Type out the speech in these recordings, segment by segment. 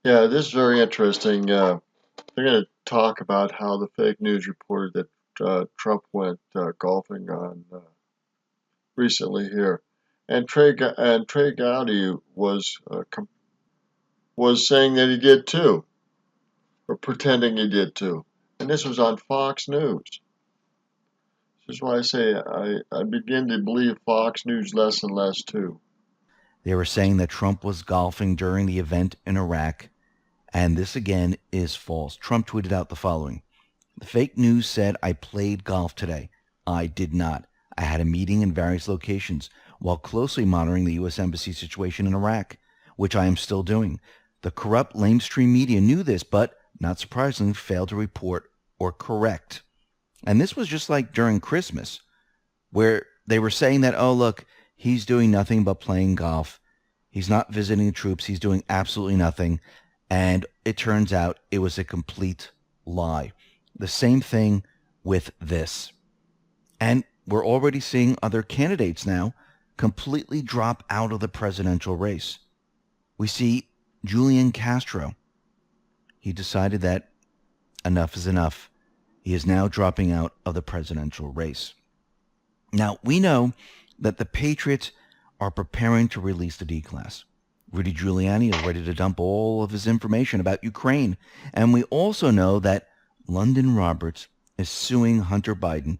Yeah, this is very interesting. They're going to talk about how the fake news reported that Trump went golfing on recently here, and Trey Gowdy was saying that he did too, or pretending he did too, and this was on Fox News. This is why I say I begin to believe Fox News less and less too. They were saying that Trump was golfing during the event in Iraq, and this again is false. Trump tweeted out the following: the fake news said I played golf today. I did not. I had a meeting in various locations while closely monitoring the U.S. Embassy situation in Iraq, which I am still doing. The corrupt lamestream media knew this, but not surprisingly failed to report or correct. And this was just like during Christmas, where they were saying that, oh, look, he's doing nothing but playing golf. He's not visiting the troops. He's doing absolutely nothing. And it turns out it was a complete lie. The same thing with this. And we're already seeing other candidates now completely drop out of the presidential race. We see Julian Castro. He decided that enough is enough. He is now dropping out of the presidential race. Now, we know that the Patriots are preparing to release the D-Class. Rudy Giuliani is ready to dump all of his information about Ukraine. And we also know that London Roberts is suing Hunter Biden,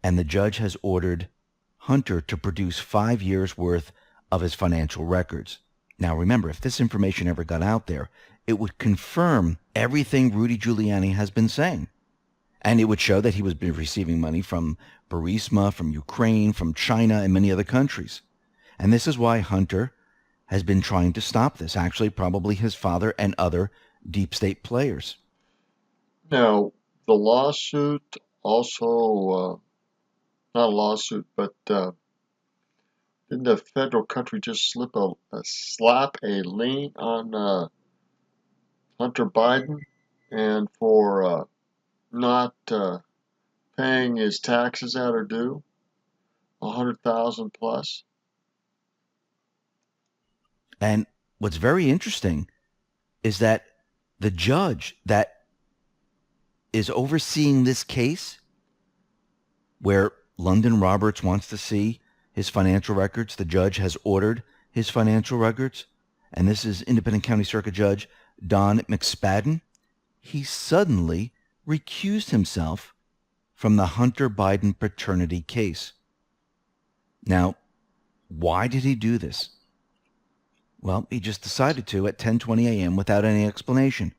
and the judge has ordered Hunter to produce 5 years' worth of his financial records. Now, remember, if this information ever got out there, it would confirm everything Rudy Giuliani has been saying. And it would show that he was receiving money from Burisma, from Ukraine, from China, and many other countries. And this is why Hunter has been trying to stop this. Actually, probably his father and other deep state players. Now, the lawsuit also, not a lawsuit, but didn't the federal country just slap a lien on Hunter Biden and for not paying his taxes that are due, 100,000 plus? And what's very interesting is that the judge that is overseeing this case, where London Roberts wants to see his financial records, the judge has ordered his financial records, and this is Independent County Circuit Judge Don McSpadden. He suddenly recused himself from the Hunter Biden paternity case. Now, why did he do this? Well, he just decided to at 10:20 a.m. without any explanation.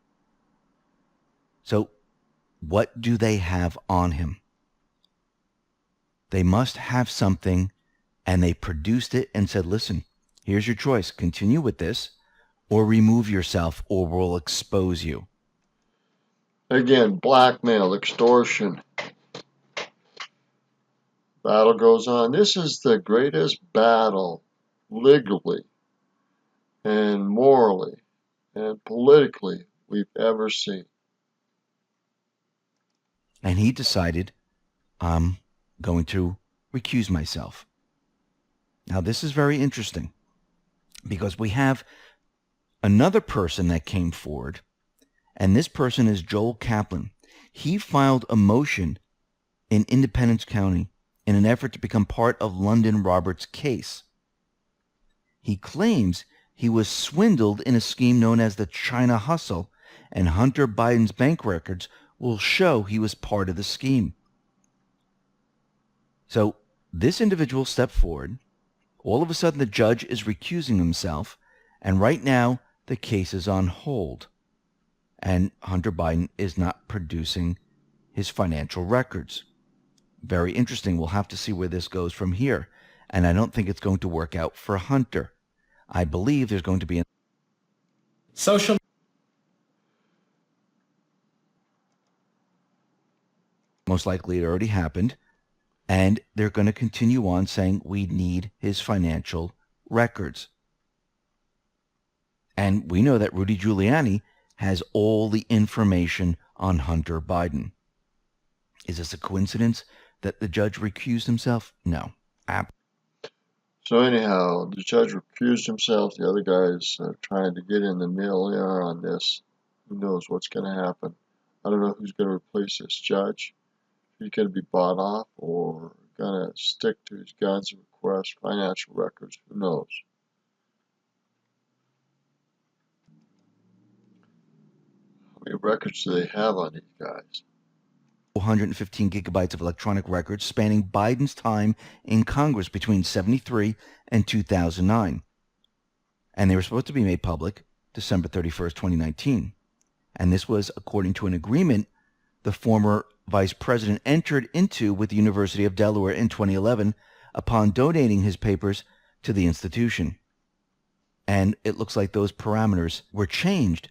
So, what do they have on him? They must have something, and they produced it and said, listen, here's your choice. Continue with this or remove yourself or we'll expose you. Again, blackmail, extortion. Battle goes on. This is the greatest battle legally and morally and politically we've ever seen. And he decided, I'm going to recuse myself. Now, this is very interesting because we have another person that came forward, and this person is Joel Kaplan. He filed a motion in Independence County in an effort to become part of London Roberts' case. He claims he was swindled in a scheme known as the China Hustle, and Hunter Biden's bank records will show he was part of the scheme. So this individual stepped forward. All of a sudden, the judge is recusing himself, and right now, the case is on hold. And Hunter Biden is not producing his financial records. Very interesting. We'll have to see where this goes from here. And I don't think it's going to work out for Hunter. I believe there's going to be Social. most likely it already happened, and they're going to continue on saying we need his financial records. And we know that Rudy Giuliani has all the information on Hunter Biden. Is this a coincidence that the judge recused himself? No. So anyhow, the judge recused himself. The other guy's trying to get in the middle there on this. Who knows what's going to happen? I don't know who's going to replace this judge. If he's going to be bought off or going to stick to his guns and request financial records. Who knows? How many records do they have on these guys? 115 gigabytes of electronic records spanning Biden's time in Congress between 73 and 2009. And they were supposed to be made public December 31st, 2019. And this was according to an agreement the former vice president entered into with the University of Delaware in 2011 upon donating his papers to the institution. And it looks like those parameters were changed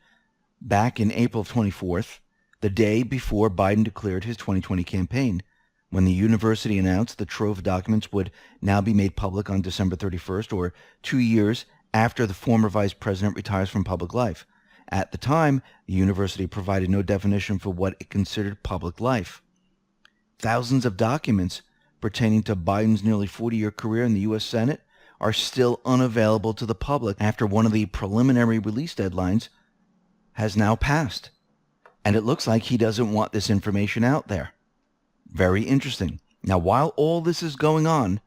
back in April 24th, the day before Biden declared his 2020 campaign, when the university announced the trove of documents would now be made public on December 31st, or 2 years after the former vice president retires from public life. At the time, the university provided no definition for what it considered public life. Thousands of documents pertaining to Biden's nearly 40-year career in the U.S. Senate are still unavailable to the public after one of the preliminary release deadlines has now passed. And it looks like he doesn't want this information out there. Very interesting. Now, while all this is going on,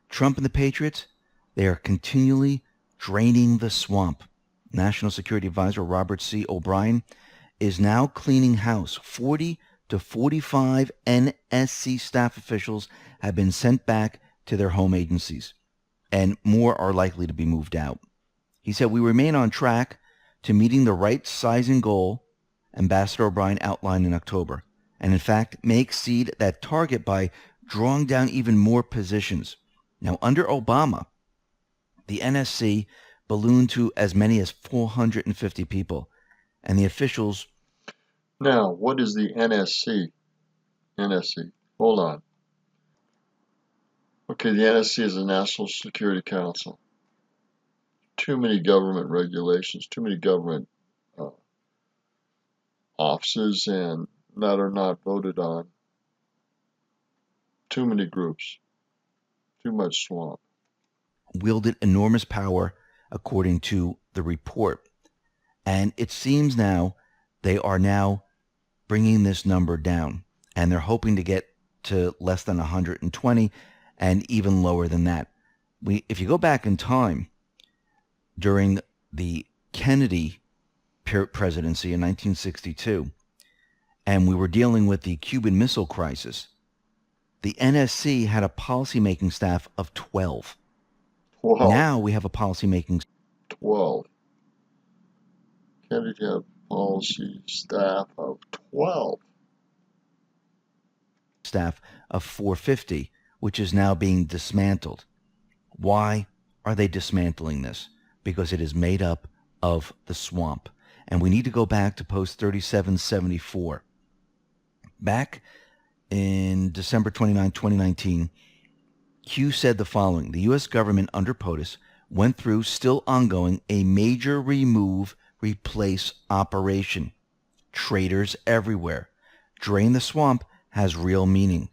Trump and the Patriots, they are continually draining the swamp. National Security Advisor Robert C. O'Brien is now cleaning house. 40 to 45 NSC staff officials have been sent back to their home agencies, and more are likely to be moved out. He said, "We remain on track to meeting the right sizing goal Ambassador O'Brien outlined in October, and in fact may exceed that target by drawing down even more positions." Now, under Obama, the NSC ballooned to as many as 450 people, and the officials... Now, what is the NSC? NSC. Hold on. Okay, the NSC is the National Security Council. Too many government regulations, too many government offices and that are not voted on. Too many groups. Too much swamp. Wielded enormous power, according to the report. And it seems now they are now bringing this number down, and they're hoping to get to less than 120 and even lower than that. If you go back in time, during the Kennedy presidency in 1962, and we were dealing with the Cuban Missile Crisis, the NSC had a policymaking staff of 12. Wow. Now we have a policymaking 12. Kennedy had a policy staff of 12. Staff of 450, which is now being dismantled. Why are they dismantling this? Because it is made up of the swamp. And we need to go back to post 3774. Back in December 29, 2019, Q said the following: the U.S. government under POTUS went through, still ongoing, a major remove, replace operation. Traitors everywhere. Drain the swamp has real meaning.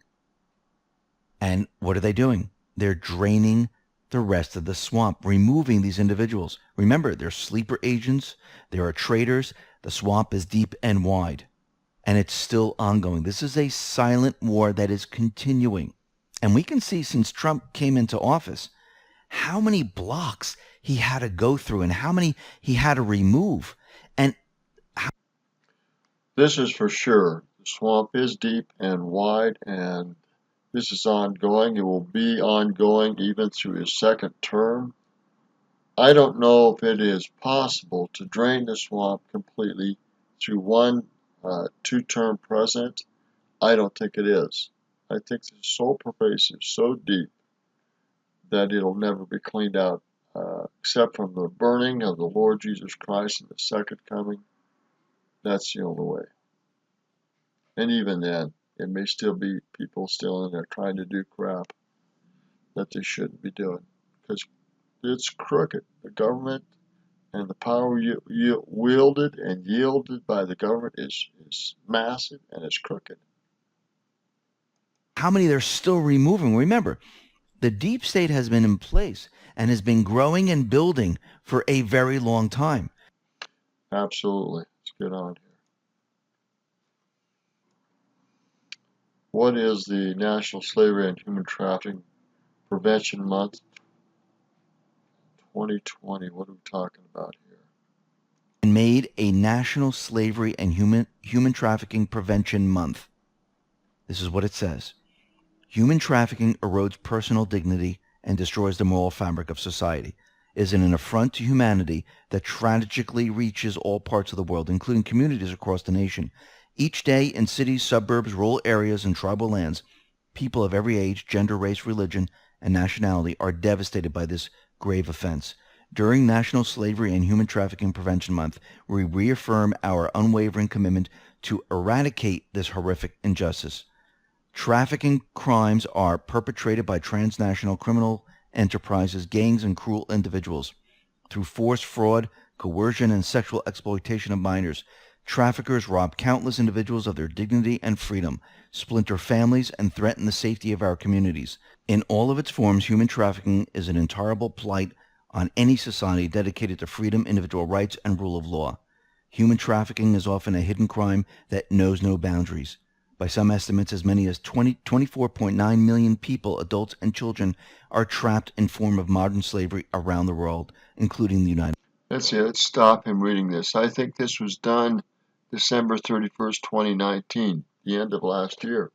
And what are they doing? They're draining the rest of the swamp, removing these individuals. Remember, they're sleeper agents. There are traitors. The swamp is deep and wide, and it's still ongoing. This is a silent war that is continuing. And we can see, since Trump came into office, how many blocks he had to go through and how many he had to remove. And this is for sure. The swamp is deep and wide, and this is ongoing. It will be ongoing even through his second term. I don't know if it is possible to drain the swamp completely through one two-term president. I don't think it is. I think it's so pervasive, so deep, that it'll never be cleaned out, except from the burning of the Lord Jesus Christ in the second coming. That's the only way. And even then, it may still be people still in there trying to do crap that they shouldn't be doing, because it's crooked. The government and the power wielded and yielded by the government is massive, and it's crooked. how many they're still removing. Remember, The deep state has been in place and has been growing and building for a very long time. Absolutely. Let's get on here. What is the National Slavery and Human Trafficking Prevention Month 2020? What are we talking about here? And made a National Slavery and Human Trafficking Prevention Month. This is what it says. Human trafficking erodes personal dignity and destroys the moral fabric of society. It is an affront to humanity that tragically reaches all parts of the world, including communities across the nation. Each day in cities, suburbs, rural areas, and tribal lands, people of every age, gender, race, religion, and nationality are devastated by this grave offense. During National Slavery and Human Trafficking Prevention Month, we reaffirm our unwavering commitment to eradicate this horrific injustice. Trafficking crimes are perpetrated by transnational criminal enterprises, gangs, and cruel individuals. Through force, fraud, coercion, and sexual exploitation of minors, traffickers rob countless individuals of their dignity and freedom, splinter families, and threaten the safety of our communities. In all of its forms, human trafficking is an intolerable blight on any society dedicated to freedom, individual rights, and rule of law. Human trafficking is often a hidden crime that knows no boundaries. By some estimates, as many as 24.9 million people, adults and children, are trapped in form of modern slavery around the world, including the United Let's see, let's stop him reading this. I think this was done December 31st, 2019, the end of last year.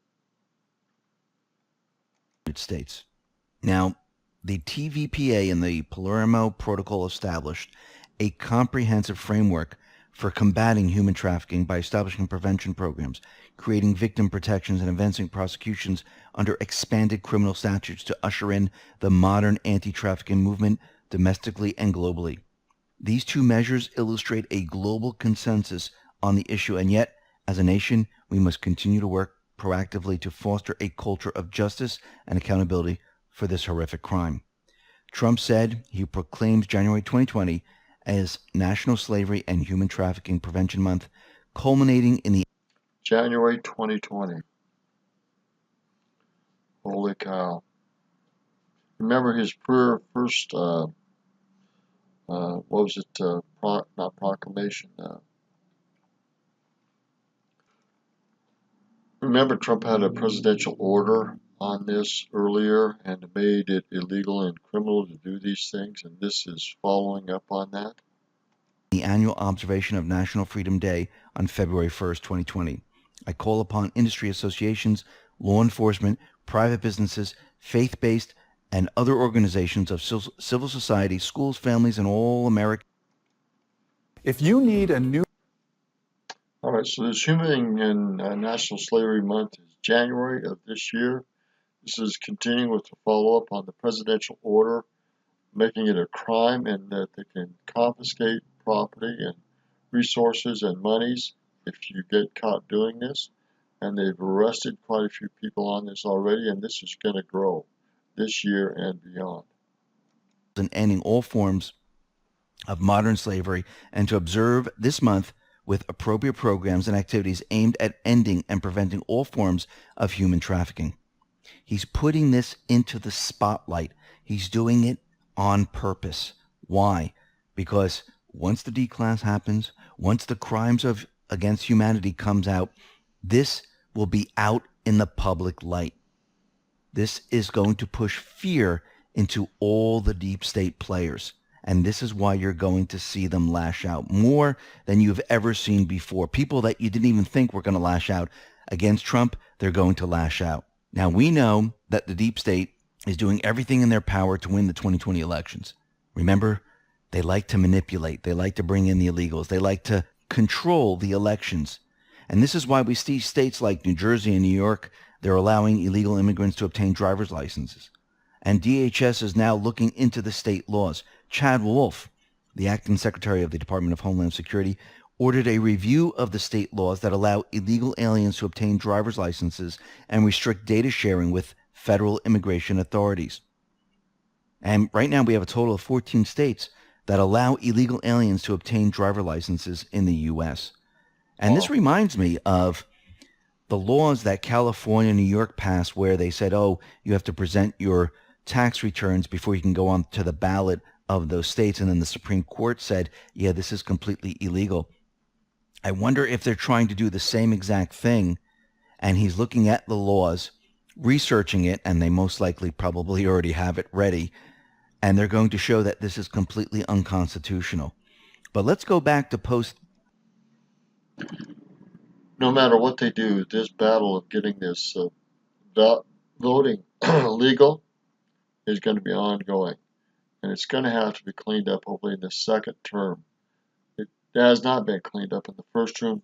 States. Now, the TVPA and the Palermo Protocol established a comprehensive framework for combating human trafficking by establishing prevention programs, creating victim protections, and advancing prosecutions under expanded criminal statutes to usher in the modern anti-trafficking movement domestically and globally. These two measures illustrate a global consensus on the issue, and yet, as a nation, we must continue to work proactively to foster a culture of justice and accountability for this horrific crime. Trump said he proclaims January 2020 as National Slavery and Human Trafficking Prevention Month, culminating in the January 2020. Holy cow. Remember his first, what was it, not proclamation. Remember Trump had a presidential order on this earlier and made it illegal and criminal to do these things, and this is following up on that. The annual observation of National Freedom Day on February 1st, 2020. I call upon industry associations, law enforcement, private businesses, faith-based, and other organizations of civil society, schools, families, and all Americans. If you need a new... All right, so this Human and National Slavery Month is January of this year. This is continuing with the follow-up on the presidential order, making it a crime and that they can confiscate property and resources and monies if you get caught doing this. And they've arrested quite a few people on this already, and this is going to grow this year and beyond. And ending all forms of modern slavery, and to observe this month with appropriate programs and activities aimed at ending and preventing all forms of human trafficking. He's putting this into the spotlight. He's doing it on purpose. Why? Because once the D-class happens, once the crimes against humanity comes out, this will be out in the public light. This is going to push fear into all the deep state players. And this is why you're going to see them lash out more than you've ever seen before. People that you didn't even think were going to lash out against Trump, they're going to lash out. Now, we know that the deep state is doing everything in their power to win the 2020 elections. Remember, they like to manipulate. They like to bring in the illegals. They like to control the elections. And this is why we see states like New Jersey and New York, they're allowing illegal immigrants to obtain driver's licenses. And DHS is now looking into the state laws. Chad Wolf, the acting secretary of the Department of Homeland Security, ordered a review of the state laws that allow illegal aliens to obtain driver's licenses and restrict data sharing with federal immigration authorities. And right now we have a total of 14 states that allow illegal aliens to obtain driver licenses in the U.S. And this reminds me of the laws that California and New York passed where they said, oh, you have to present your tax returns before you can go on to the ballot of those states. And then the Supreme Court said, yeah, this is completely illegal. I wonder if they're trying to do the same exact thing, and he's looking at the laws, researching it, and they most likely probably already have it ready, and they're going to show that this is completely unconstitutional. But let's go back to post. No matter what they do, this battle of getting this voting legal is going to be ongoing, and it's going to have to be cleaned up hopefully in the second term. It has not been cleaned up in the first term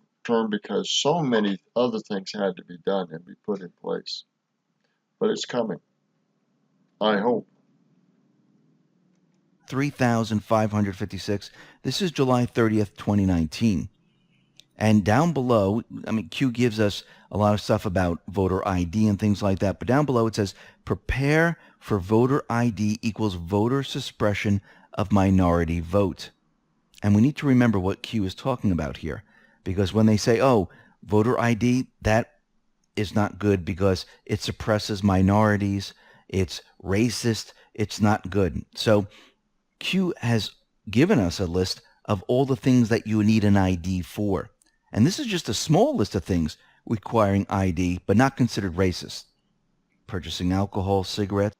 because so many other things had to be done and be put in place. But it's coming, I hope. 3,556. This is July 30th, 2019. And down below, I mean, Q gives us a lot of stuff about voter ID and things like that. But down below it says, prepare for voter ID equals voter suppression of minority vote. And we need to remember what Q is talking about here. Because when they say, oh, voter ID, that is not good because it suppresses minorities, it's racist, it's not good. So Q has given us a list of all the things that you need an ID for. And this is just a small list of things requiring ID, but not considered racist. Purchasing alcohol, cigarettes.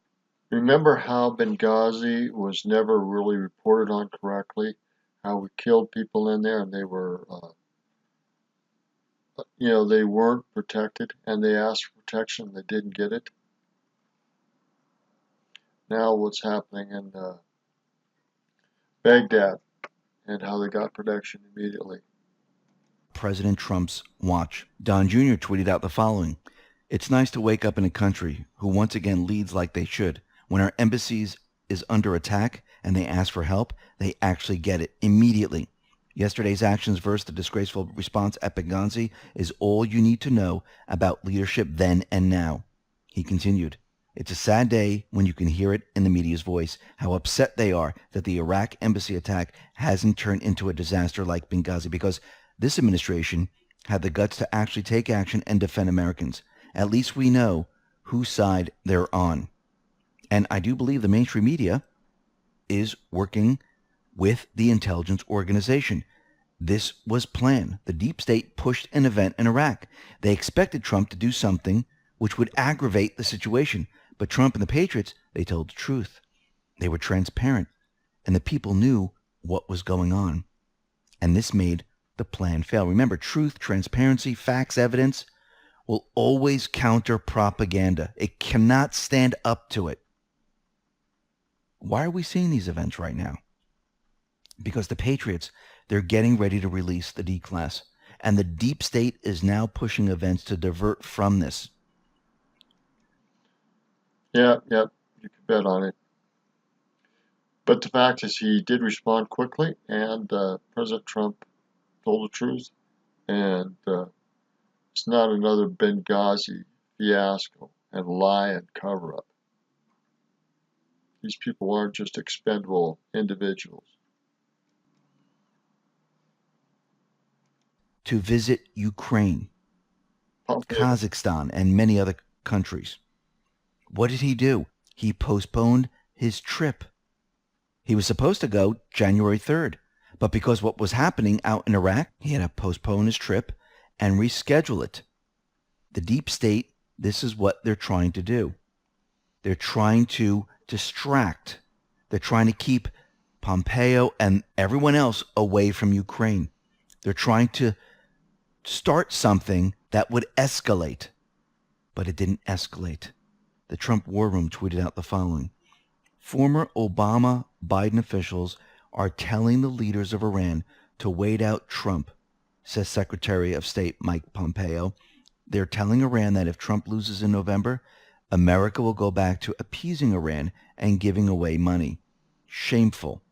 Remember how Benghazi was never really reported on correctly? How we killed people in there and they were, they weren't protected and they asked for protection and they didn't get it? Now what's happening in Baghdad and how they got protection immediately. President Trump's watch. Don Jr. tweeted out the following. It's nice to wake up in a country who once again leads like they should. When our embassies is under attack and they ask for help, they actually get it immediately. Yesterday's actions versus the disgraceful response at Benghazi is all you need to know about leadership then and now. He continued, it's a sad day when you can hear it in the media's voice, how upset they are that the Iraq embassy attack hasn't turned into a disaster like Benghazi, because this administration had the guts to actually take action and defend Americans. At least we know whose side they're on. And I do believe the mainstream media is working with the intelligence organization. This was planned. The deep state pushed an event in Iraq. They expected Trump to do something which would aggravate the situation. But Trump and the Patriots, they told the truth. They were transparent. And the people knew what was going on. And this made the plan fail. Remember, truth, transparency, facts, evidence will always counter propaganda. It cannot stand up to it. Why are we seeing these events right now? Because the Patriots, they're getting ready to release the D-class. And the deep state is now pushing events to divert from this. Yeah, you can bet on it. But the fact is he did respond quickly, and President Trump told the truth, and it's not another Benghazi fiasco and lie and cover-up. These people aren't just expendable individuals. To visit Ukraine, Kazakhstan, and many other countries. What did he do? He postponed his trip. He was supposed to go January 3rd, but because what was happening out in Iraq, he had to postpone his trip and reschedule it. The deep state, this is what they're trying to do. They're trying to distract. They're trying to keep Pompeo and everyone else away from Ukraine. They're trying to start something that would escalate, but it didn't escalate. The Trump War Room tweeted out the following. Former Obama-Biden officials are telling the leaders of Iran to wait out Trump, says Secretary of State Mike Pompeo. They're telling Iran that if Trump loses in November, America will go back to appeasing Iran and giving away money. Shameful.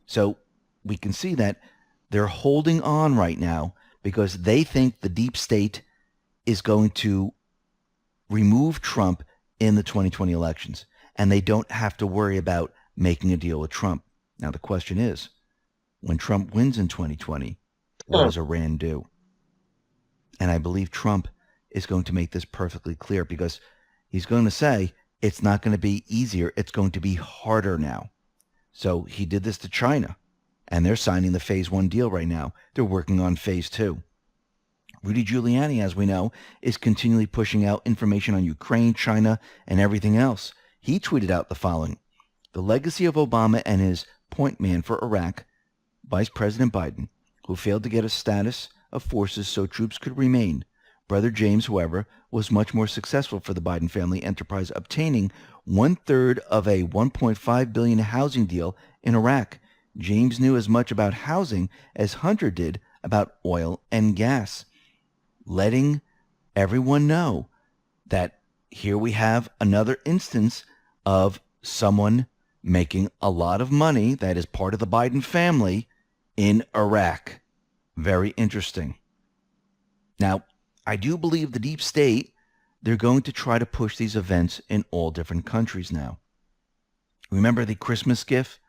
So we can see that they're holding on right now because they think the deep state is going to remove Trump in the 2020 elections, and they don't have to worry about making a deal with Trump. Now the question is, when Trump wins in 2020, what does Iran do? And I believe Trump is going to make this perfectly clear because he's going to say, It's not going to be easier. It's going to be harder now. So he did this to China, and they're signing the phase 1 deal right now. They're working on phase 2. Rudy Giuliani, as we know, is continually pushing out information on Ukraine, China, and everything else. He tweeted out the following: the legacy of Obama and his point man for Iraq, Vice President Biden, who failed to get a status of forces so troops could remain. Brother James, however, was much more successful for the Biden family enterprise, obtaining 1/3 of a $1.5 billion housing deal in Iraq. James knew as much about housing as Hunter did about oil and gas, letting everyone know that here we have another instance of someone making a lot of money that is part of the Biden family in Iraq. Very interesting. Now, I do believe the deep state, they're going to try to push these events in all different countries now. Remember the Christmas gift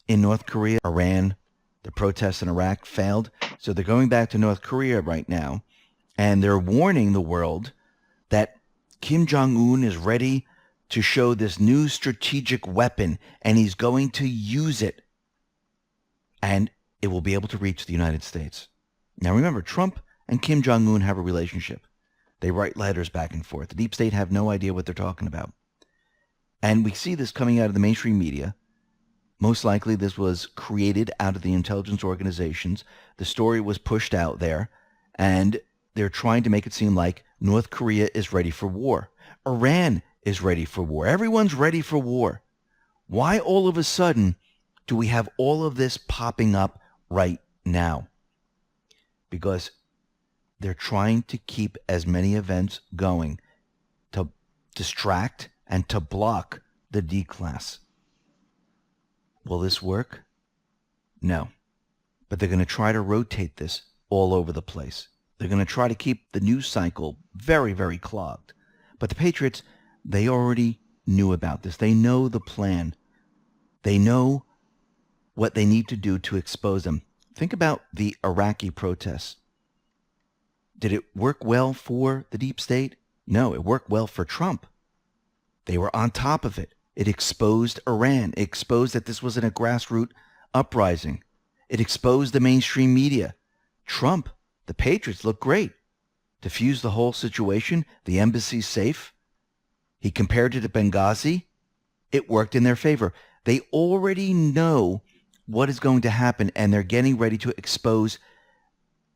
in North Korea, Iran, the protests in Iraq failed. So they're going back to North Korea right now, and they're warning the world that Kim Jong-un is ready to show this new strategic weapon, and he's going to use it, and it will be able to reach the United States. Now remember, Trump and Kim Jong-un have a relationship. They write letters back and forth. The deep state have no idea what they're talking about. And we see this coming out of the mainstream media. Most likely this was created out of the intelligence organizations. The story was pushed out there, and they're trying to make it seem like North Korea is ready for war. Iran is ready for war. Everyone's ready for war. Why all of a sudden do we have all of this popping up right now? Because they're trying to keep as many events going to distract and to block the D-class. Will this work? No. But they're going to try to rotate this all over the place. They're going to try to keep the news cycle very, very clogged. But the Patriots, they already knew about this. They know the plan. They know what they need to do to expose them. Think about the Iraqi protests. Did it work well for the deep state? No, it worked well for Trump. They were on top of it. It exposed Iran. It exposed that this wasn't a grassroots uprising. It exposed the mainstream media. Trump, the Patriots look great. Diffused the whole situation. The embassy's safe. He compared it to Benghazi. It worked in their favor. They already know what is going to happen, and they're getting ready to expose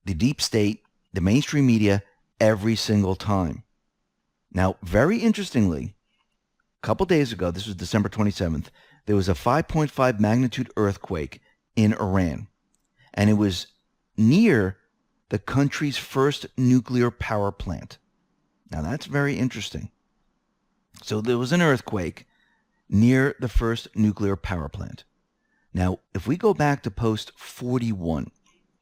the deep state, the mainstream media, every single time. Now, very interestingly, a couple days ago, this was December 27th, there was a 5.5 magnitude earthquake in Iran, and it was near the country's first nuclear power plant. Now, that's very interesting. So there was an earthquake near the first nuclear power plant. Now, if we go back to post 41,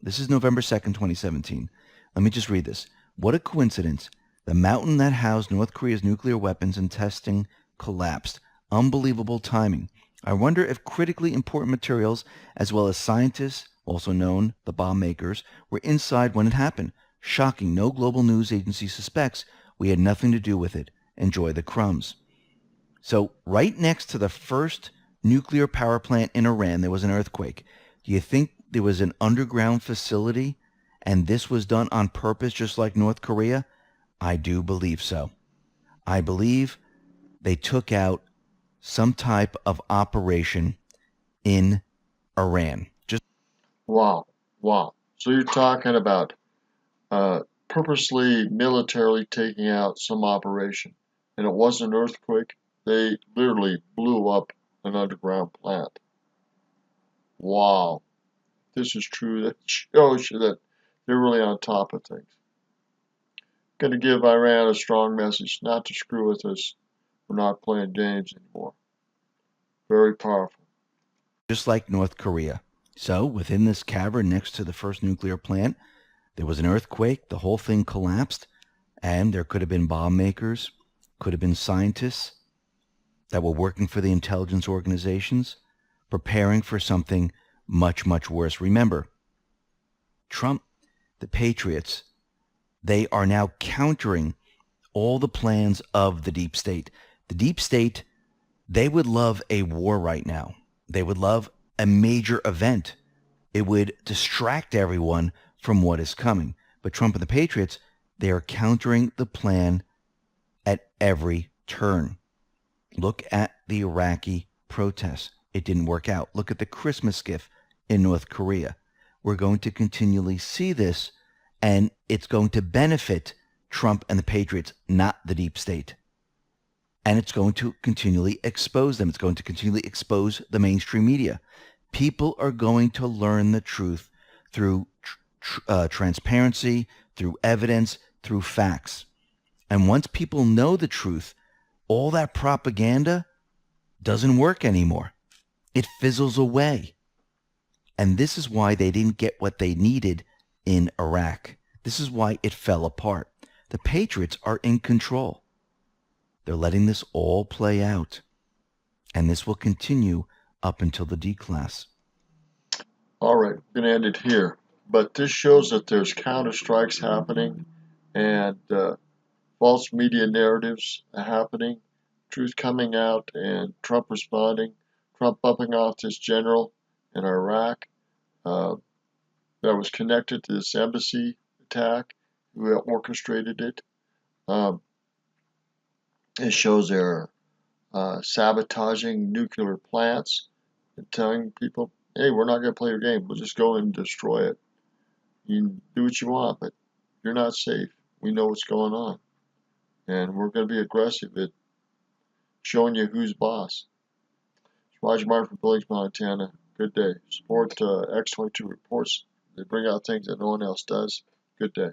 this is November 2nd, 2017. Let me just read this. What a coincidence. The mountain that housed North Korea's nuclear weapons and testing collapsed. Unbelievable timing. I wonder if critically important materials, as well as scientists, also known the bomb makers, were inside when it happened. Shocking. No global news agency suspects we had nothing to do with it. Enjoy the crumbs. So right next to the first nuclear power plant in Iran, there was an earthquake. Do you think there was an underground facility and this was done on purpose, just like North Korea? I do believe so. I believe they took out some type of operation in Iran. Wow. So you're talking about purposely, militarily taking out some operation, and it wasn't an earthquake. They literally blew up an underground plant. Wow. If this is true, that shows you that they're really on top of things. Going to give Iran a strong message not to screw with us. We're not playing games anymore. Very powerful. Just like North Korea. So within this cavern next to the first nuclear plant, there was an earthquake. The whole thing collapsed. And there could have been bomb makers, could have been scientists that were working for the intelligence organizations, preparing for something much, much worse. Remember, Trump, the Patriots, they are now countering all the plans of the deep state. The deep state, they would love a war right now. They would love a major event. It would distract everyone from what is coming. But Trump and the Patriots, they are countering the plan at every turn. Look at the Iraqi protests. It didn't work out. Look at the Christmas gift in North Korea. We're going to continually see this, and it's going to benefit Trump and the Patriots, not the deep state. And it's going to continually expose them. It's going to continually expose the mainstream media. People are going to learn the truth through transparency, through evidence, through facts. And once people know the truth, all that propaganda doesn't work anymore. It fizzles away. And this is why they didn't get what they needed in Iraq. This is why it fell apart. The Patriots are in control. They're letting this all play out. And this will continue up until the D-class. All right, we're going to end it here. But this shows that there's counter strikes happening and false media narratives happening, truth coming out, and Trump responding, Trump bumping off this general in Iraq that was connected to this embassy attack, who orchestrated it. It shows they're sabotaging nuclear plants and telling people, hey, we're not going to play your game. We'll just go and destroy it. You can do what you want, but you're not safe. We know what's going on. And we're going to be aggressive at showing you who's boss. It's Roger Martin from Billings, Montana. Good day. Support X22 Reports. They bring out things that no one else does. Good day.